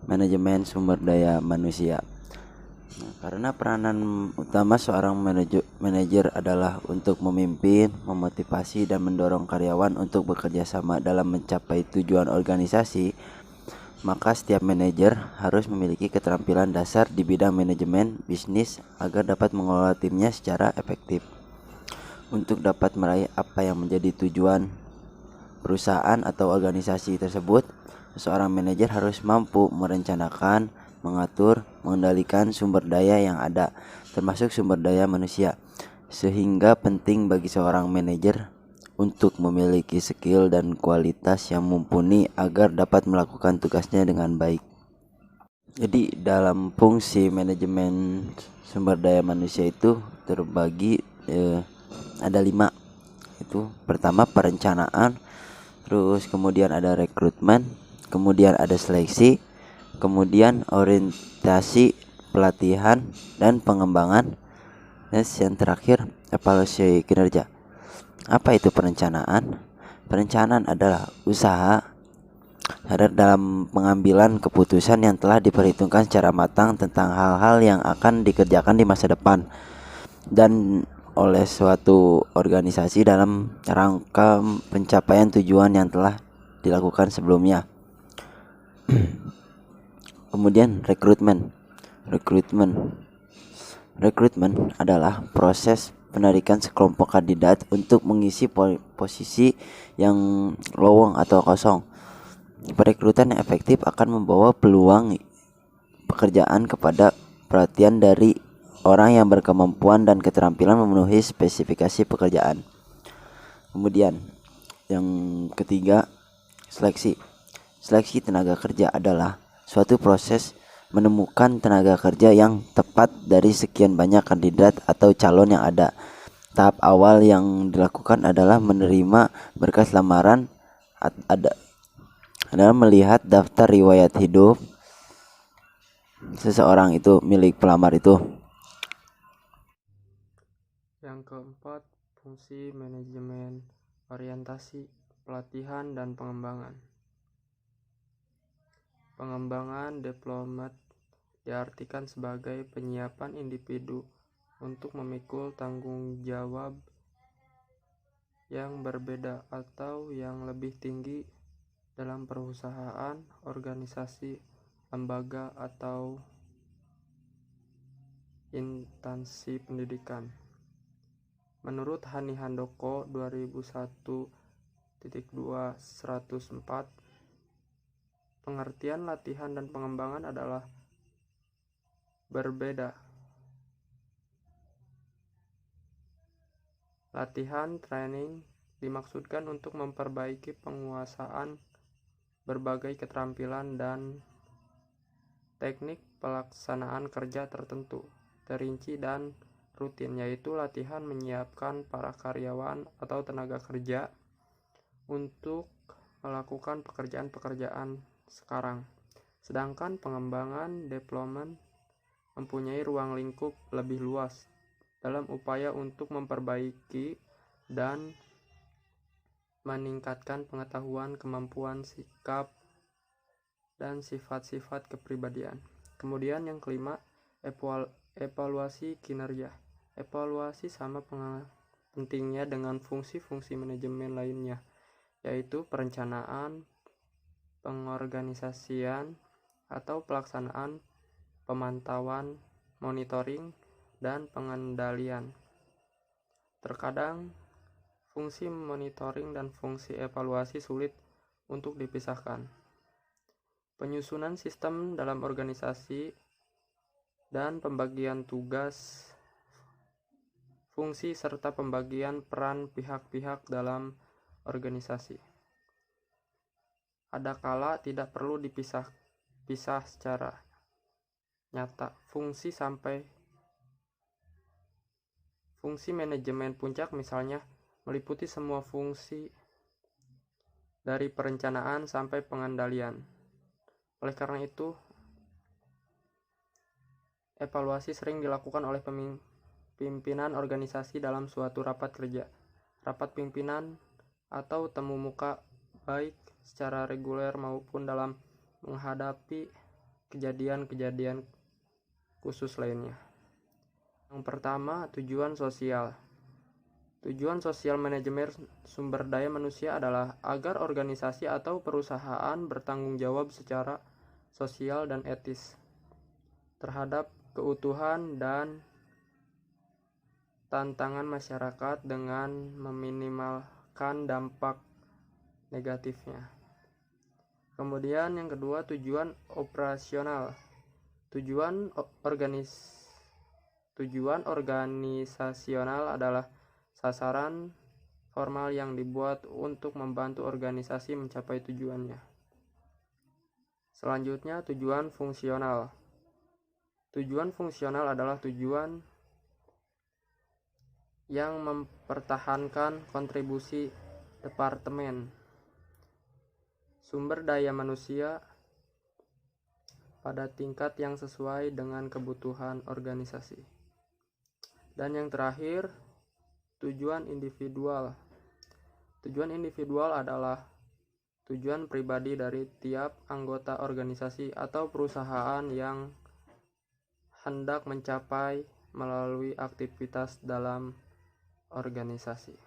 manajemen sumber daya manusia. Karena peranan utama seorang manajer adalah untuk memimpin, memotivasi, dan mendorong karyawan untuk bekerja sama dalam mencapai tujuan organisasi, maka setiap manajer harus memiliki keterampilan dasar di bidang manajemen bisnis agar dapat mengelola timnya secara efektif. Untuk dapat meraih apa yang menjadi tujuan perusahaan atau organisasi tersebut, seorang manajer harus mampu merencanakan, mengatur, mengendalikan sumber daya yang ada, termasuk sumber daya manusia. Sehingga penting bagi seorang manajer untuk memiliki skill dan kualitas yang mumpuni agar dapat melakukan tugasnya dengan baik. Jadi dalam fungsi manajemen sumber daya manusia itu terbagi ada 5. Itu pertama perencanaan, terus kemudian ada rekrutmen, kemudian ada seleksi, kemudian orientasi, pelatihan, dan pengembangan, dan yang terakhir evaluasi kinerja. Apa itu perencanaan? Perencanaan adalah usaha dalam pengambilan keputusan yang telah diperhitungkan secara matang tentang hal-hal yang akan dikerjakan di masa depan dan oleh suatu organisasi dalam rangka pencapaian tujuan yang telah dilakukan sebelumnya. Kemudian rekrutmen adalah proses penarikan sekelompok kandidat untuk mengisi posisi yang lowong atau kosong. Perekrutan yang efektif akan membawa peluang pekerjaan kepada perhatian dari orang yang berkemampuan dan keterampilan memenuhi spesifikasi pekerjaan. Kemudian yang ketiga, seleksi. Seleksi tenaga kerja adalah suatu proses menemukan tenaga kerja yang tepat dari sekian banyak kandidat atau calon yang ada. Tahap awal yang dilakukan adalah menerima berkas lamaran, adalah melihat daftar riwayat hidup seseorang itu, milik pelamar itu. Yang keempat, fungsi manajemen orientasi, pelatihan, dan pengembangan. Pengembangan development diartikan sebagai penyiapan individu untuk memikul tanggung jawab yang berbeda atau yang lebih tinggi dalam perusahaan, organisasi, lembaga, atau instansi pendidikan. Menurut Hani Handoko 2001.2/104, pengertian latihan dan pengembangan adalah berbeda. Latihan training dimaksudkan untuk memperbaiki penguasaan berbagai keterampilan dan teknik pelaksanaan kerja tertentu, terinci dan rutin, yaitu latihan menyiapkan para karyawan atau tenaga kerja untuk melakukan pekerjaan-pekerjaan sekarang. Sedangkan pengembangan development mempunyai ruang lingkup lebih luas dalam upaya untuk memperbaiki dan meningkatkan pengetahuan, kemampuan, sikap, dan sifat-sifat kepribadian. Kemudian yang kelima, evaluasi kinerja. Evaluasi sama pentingnya dengan fungsi-fungsi manajemen lainnya, yaitu perencanaan, pengorganisasian, atau pelaksanaan, pemantauan, monitoring, dan pengendalian. Terkadang fungsi monitoring dan fungsi evaluasi sulit untuk dipisahkan. Penyusunan sistem dalam organisasi dan pembagian tugas, fungsi serta pembagian peran pihak-pihak dalam organisasi. Ada kala tidak perlu dipisah secara nyata. Fungsi manajemen puncak misalnya meliputi semua fungsi dari perencanaan sampai pengendalian. Oleh karena itu, evaluasi sering dilakukan oleh pimpinan organisasi dalam suatu rapat kerja, rapat pimpinan, atau temu muka, baik secara reguler maupun dalam menghadapi kejadian-kejadian khusus lainnya. Yang pertama, tujuan sosial. Tujuan sosial manajemen sumber daya manusia adalah agar organisasi atau perusahaan bertanggung jawab secara sosial dan etis terhadap keutuhan dan tantangan masyarakat dengan meminimalkan dampak negatifnya. Kemudian yang kedua, tujuan operasional. Tujuan organisasional adalah sasaran formal yang dibuat untuk membantu organisasi mencapai tujuannya. Selanjutnya, tujuan fungsional. Tujuan fungsional adalah tujuan yang mempertahankan kontribusi departemen sumber daya manusia pada tingkat yang sesuai dengan kebutuhan organisasi. Dan yang terakhir, tujuan individual. Tujuan individual adalah tujuan pribadi dari tiap anggota organisasi atau perusahaan yang hendak mencapai melalui aktivitas dalam organisasi.